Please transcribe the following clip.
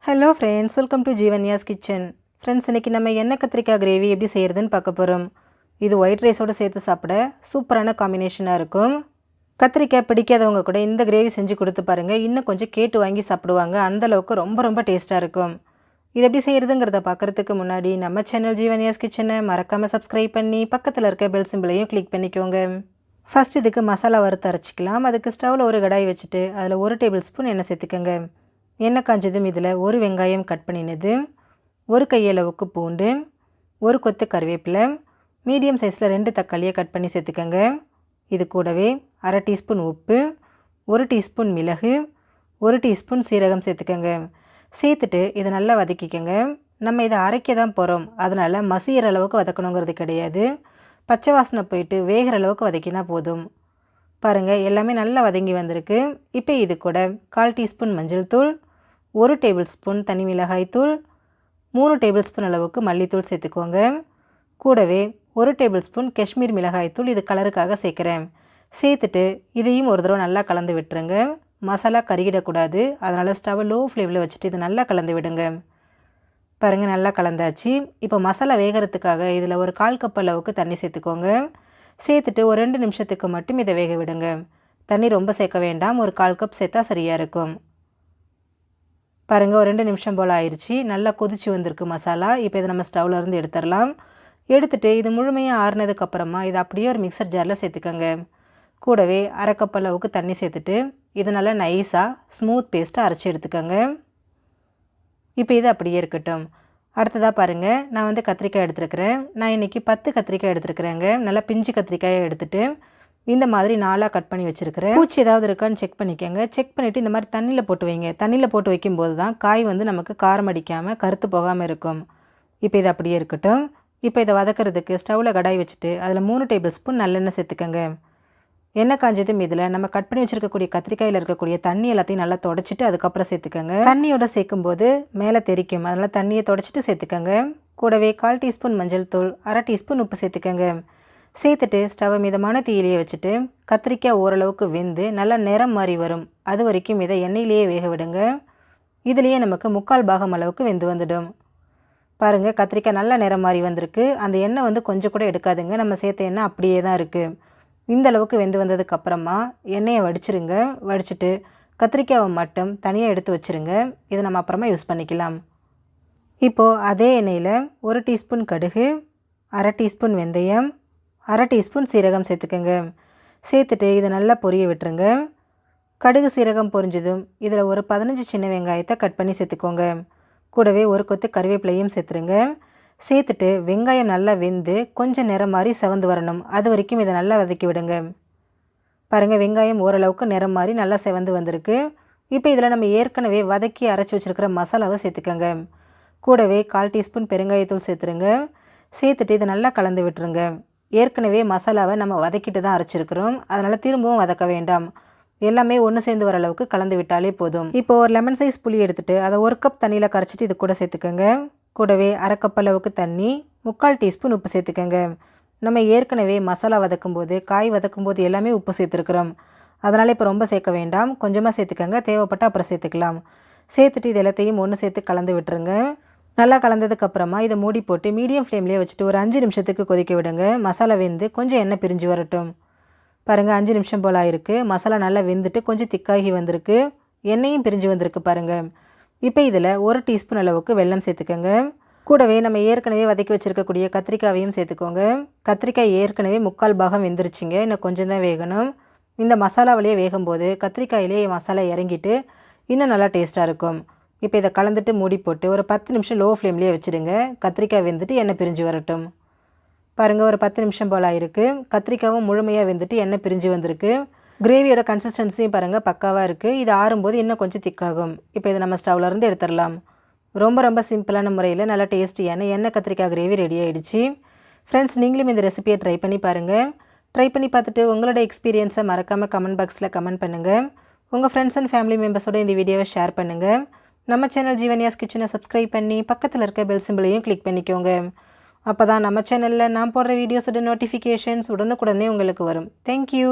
Hello friends, welcome to Jeevanya's kitchen. Friends, இன்றைக்கி நம்ம எண்ணெய் கத்திரிக்காய் கிரேவி எப்படி செய்கிறதுன்னு பார்க்க போகிறோம். இது ஒயிட் ரைஸோடு சேர்த்து சாப்பிட சூப்பரான காம்பினேஷனாக இருக்கும். கத்திரிக்காய் பிடிக்காதவங்க கூட இந்த கிரேவி செஞ்சு கொடுத்து பாருங்கள், இன்னும் கொஞ்சம் கேட்டு வாங்கி சாப்பிடுவாங்க. அந்தளவுக்கு ரொம்ப டேஸ்ட்டாக இருக்கும். இது எப்படி செய்கிறதுங்கிறத பார்க்குறதுக்கு முன்னாடி நம்ம சேனல் ஜீவன்யாஸ் கிச்சனை மறக்காமல் சப்ஸ்கிரைப் பண்ணி பக்கத்தில் இருக்க பெல் சிம்பிளையும் கிளிக் பண்ணிக்கோங்க. ஃபஸ்ட் இதுக்கு மசாலா வறுத்து அரைச்சிக்கலாம். அதுக்கு ஸ்டவ்வில் ஒரு கடாய் வச்சுட்டு அதில் 1 டேபிள் ஸ்பூன் எண்ணெய் சேர்த்துக்கோங்க. எண்ணெய் காஞ்சதும் இதில் ஒரு வெங்காயம் கட் பண்ணினது, ஒரு கையளவுக்கு பூண்டு, ஒரு கொத்து கருவேப்பிலை, மீடியம் சைஸில் 2 தக்காளியை கட் பண்ணி சேர்த்துக்கோங்க. இது கூடவே 1/2 டீஸ்பூன் உப்பு, 1 டீஸ்பூன் மிளகு, 1 டீஸ்பூன் சீரகம் சேர்த்துக்கோங்க. சேர்த்துட்டு இதை நல்லா வதக்கிக்கோங்க. நம்ம இதை அரைக்க தான் போகிறோம், அதனால் மசிகிற அளவுக்கு வதக்கணுங்கிறது கிடையாது. பச்சை வாசனை போயிட்டு வேகிற அளவுக்கு வதக்கினா போதும். பாருங்கள், எல்லாமே நல்லா வதங்கி வந்திருக்கு. இப்போ இது கூட 1/4 டீஸ்பூன் மஞ்சள் தூள், 1 டேபிள் ஸ்பூன் தனி மிளகாய் தூள், 3 டேபிள் ஸ்பூன் அளவுக்கு மல்லித்தூள் சேர்த்துக்கோங்க. கூடவே 1 டேபிள் ஸ்பூன் காஷ்மீர் மிளகாய் தூள், இது கலருக்காக சேர்க்குறேன். சேர்த்துட்டு இதையும் ஒரு தடவை நல்லா கலந்து விட்டுருங்க. மசாலா கருகிடக்கூடாது, அதனால் ஸ்டவ் லோ ஃப்ளேமில் வச்சுட்டு இதை நல்லா கலந்து விடுங்க. பாருங்கள், நல்லா கலந்தாச்சு. இப்போ மசாலா வேகிறதுக்காக இதில் ஒரு 1/4 கப் அளவுக்கு தண்ணி சேர்த்துக்கோங்க. சேர்த்துட்டு ஒரு 2 நிமிஷத்துக்கு மட்டும் இதை வேக விடுங்க. தண்ணி ரொம்ப சேர்க்க வேண்டாம், ஒரு 1/4 கப் சேர்த்தா சரியாக இருக்கும். பாருங்கள், ஒரு 2 நிமிஷம் போல் ஆயிடுச்சு. நல்லா கொதிச்சு வந்திருக்கு மசாலா. இப்போ இதை நம்ம ஸ்டவ்லேருந்து எடுத்துடலாம். எடுத்துகிட்டு இது முழுமையாக ஆறுனதுக்கப்புறமா இதை அப்படியே ஒரு மிக்சர் ஜாரில் சேர்த்துக்கோங்க. கூடவே 1/2 கப் அளவுக்கு தண்ணி சேர்த்துட்டு இது நல்லா நைஸாக ஸ்மூத் பேஸ்ட்டாக அரைச்சி எடுத்துக்கோங்க. இப்போ இது அப்படியே இருக்கட்டும். அடுத்ததாக பாருங்கள், நான் கத்திரிக்காய் எடுத்துருக்கிறேன். நான் இன்றைக்கி 10 கத்திரிக்காய் எடுத்துருக்குறேங்க. நல்லா பிஞ்சு கத்திரிக்காயை எடுத்துகிட்டு இந்த மாதிரி 4ஆக கட் பண்ணி வச்சுருக்கிறேன். பூச்சி ஏதாவது இருக்கான்னு செக் பண்ணிக்கோங்க. செக் பண்ணிவிட்டு இந்த மாதிரி தண்ணியில் போட்டு வைங்க. தண்ணியில் போட்டு வைக்கும்போது தான் காய் நமக்கு காரம் அடிக்காமல் கருத்து போகாமல் இருக்கும். இப்போ இது அப்படியே இருக்கட்டும். இப்போ இதை வதக்கிறதுக்கு ஸ்டவ்வில் கடாய் வச்சுட்டு அதில் 3 டேபிள் ஸ்பூன் நல்லெண்ணெய் சேர்த்துக்கோங்க. எண்ணெய் காஞ்சதும் இதில் நம்ம கட் பண்ணி வச்சுருக்கக்கூடிய கத்திரிக்காயில் இருக்கக்கூடிய தண்ணி எல்லாத்தையும் நல்லா தொடச்சிட்டு அதுக்கப்புறம் சேர்த்துக்கோங்க. தண்ணியோட சேர்க்கும்போது மேலே தெரிக்கும், அதனால் தண்ணியை தொடச்சிட்டு சேர்த்துக்கோங்க. கூடவே 1/4 டீஸ்பூன் மஞ்சள் தூள், 1/2 டீஸ்பூன் உப்பு சேர்த்துக்கோங்க. சேர்த்துட்டு ஸ்டவ்வை மிதமான தீயிலேயே வச்சுட்டு கத்திரிக்காய் ஓரளவுக்கு வெந்து நல்லா நிறம் மாறி வரும், அது வரைக்கும் இதை எண்ணெயிலேயே வேக விடுங்க. இதுலேயே நமக்கு 3/4 பாகம் அளவுக்கு வெந்து வந்துடும். பாருங்கள், கத்திரிக்காய் நல்லா நிறம் மாறி வந்திருக்கு. அந்த எண்ணெய் கொஞ்சம் கூட எடுக்காதுங்க, நம்ம சேர்த்த எண்ணெய் அப்படியே தான் இருக்குது. இந்த அளவுக்கு வெந்து வந்ததுக்கப்புறமா எண்ணெயை வடிச்சிருங்க. வடிச்சிட்டு கத்திரிக்காயை மட்டும் தனியாக எடுத்து வச்சுருங்க. இதை நம்ம அப்புறமா யூஸ் பண்ணிக்கலாம். இப்போது அதே எண்ணெயில் 1 டீஸ்பூன் கடுகு, 1/2 டீஸ்பூன் வெந்தயம், 1/2 டீஸ்பூன் சீரகம் சேர்த்துக்கோங்க. சேர்த்துட்டு இதை நல்லா பொரிய விட்டுருங்க. கடுகு சீரகம் பொரிஞ்சதும் இதில் ஒரு 15 சின்ன வெங்காயத்தை கட் பண்ணி சேர்த்துக்கோங்க. கூடவே ஒரு கொத்து கருவேப்பிலையும் சேர்த்துருங்க. சேர்த்துட்டு வெங்காயம் நல்லா வெந்து கொஞ்சம் நிறம் மாதிரி செவந்து வரணும், அது வரைக்கும் இதை நல்லா வதக்கி விடுங்க. பாருங்கள், வெங்காயம் ஓரளவுக்கு நிறம் மாதிரி நல்லா செவந்து வந்திருக்கு. இப்போ இதில் நம்ம ஏற்கனவே வதக்கி அரைச்சி வச்சுருக்கிற மசாலாவை சேர்த்துக்கோங்க. கூடவே 1/4 டீஸ்பூன் பெருங்காயத்தூள் சேர்த்துருங்க. சேர்த்துட்டு இதை நல்லா கலந்து விட்டுருங்க. ஏற்கனவே மசாலாவை நம்ம வதக்கிட்டு தான் அரைச்சிருக்கிறோம், அதனால் திரும்பவும் வதக்க வேண்டாம். எல்லாமே ஒன்று சேர்ந்து வர அளவுக்கு கலந்து விட்டாலே போதும். இப்போது ஒரு லெமன் சைஸ் புளி எடுத்துகிட்டு அதை 1 கப் தண்ணியில் கரைச்சிட்டு இது கூட சேர்த்துக்கோங்க. கூடவே 1/2 கப் அளவுக்கு தண்ணி, 3/4 டீஸ்பூன் உப்பு சேர்த்துக்கோங்க. நம்ம ஏற்கனவே மசாலா வதக்கும்போது காய் வதக்கும்போது எல்லாமே உப்பு சேர்த்துருக்குறோம், அதனால் இப்போ ரொம்ப சேர்க்க வேண்டாம், கொஞ்சமாக சேர்த்துக்கோங்க. தேவைப்பட்டால் அப்புறம் சேர்த்துக்கலாம். சேர்த்துட்டு இது எல்லாத்தையும் ஒன்று சேர்த்து கலந்து விட்டுருங்க. நல்லா கலந்ததுக்கப்புறமா இதை மூடி போட்டு மீடியம் ஃப்ளேம்லேயே வச்சுட்டு ஒரு 5 நிமிஷத்துக்கு கொதிக்க விடுங்க. மசாலா வெந்து கொஞ்சம் எண்ணெய் பிரிஞ்சு வரட்டும். பாருங்கள், 5 நிமிஷம் போல் ஆயிருக்கு. மசாலா நல்லா வெந்துட்டு கொஞ்சம் திக்காகி வந்திருக்கு, எண்ணெயும் பிரிஞ்சு வந்திருக்கு பாருங்கள். இப்போ இதில் 1 டீஸ்பூன் அளவுக்கு வெல்லம் சேர்த்துக்கோங்க. கூடவே நம்ம ஏற்கனவே வதக்கி வச்சுருக்கக்கூடிய கத்திரிக்காயையும் சேர்த்துக்கோங்க. கத்திரிக்காய் ஏற்கனவே 3/4 பாகம் வெந்துருச்சுங்க, இன்னும் கொஞ்சம் தான் வேகணும். இந்த மசாலாவிலேயே வேகும்போது கத்திரிக்காயிலேயே மசாலா இறங்கிட்டு இன்னும் நல்லா டேஸ்ட்டாக இருக்கும். இப்போ இதை கலந்துட்டு மூடி போட்டு ஒரு 10 நிமிஷம் லோ ஃப்ளேம்லேயே வச்சுடுங்க. கத்திரிக்காய் வெந்துட்டு எண்ணெய் பிரிஞ்சு வரட்டும். பாருங்கள், ஒரு 10 நிமிஷம் போல் ஆயிருக்கு. கத்திரிக்காயும் முழுமையாக வெந்துட்டு எண்ணெய் பிரிஞ்சு வந்திருக்கு. கிரேவியோட கன்சிஸ்டன்சியும் பாருங்கள் பக்காவாக இருக்குது. இது ஆறும்போது இன்னும் கொஞ்சம் திக்காகும். இப்போ இதை நம்ம ஸ்டவ்லேருந்து எடுத்துடலாம். ரொம்ப சிம்பிளான முறையில் நல்லா டேஸ்டியான எண்ணெய் கத்திரிக்காய் கிரேவி ரெடி ஆகிடுச்சு. ஃப்ரெண்ட்ஸ், நீங்களும் இந்த ரெசிபியை ட்ரை பண்ணி பாருங்கள். ட்ரை பண்ணி பார்த்துட்டு உங்களோட எக்ஸ்பீரியன்ஸை மறக்காமல் கமெண்ட் பாக்ஸில் கமெண்ட் பண்ணுங்கள். உங்கள் ஃப்ரெண்ட்ஸ் அண்ட் ஃபேமிலி மெம்பர்ஸோட இந்த வீடியோவை ஷேர் பண்ணுங்கள். நம்ம சேனல் ஜீவன்யாஸ் கிச்சனை சப்ஸ்கிரைப் பண்ணி பக்கத்தில் இருக்க பெல் சிம்பிளையும் கிளிக் பண்ணிக்கோங்க. அப்போ தான் நம்ம சேனலில் நான் போடுற வீடியோஸோட நோட்டிஃபிகேஷன்ஸ் உடனுக்குடனே உங்களுக்கு வரும். தேங்க்யூ.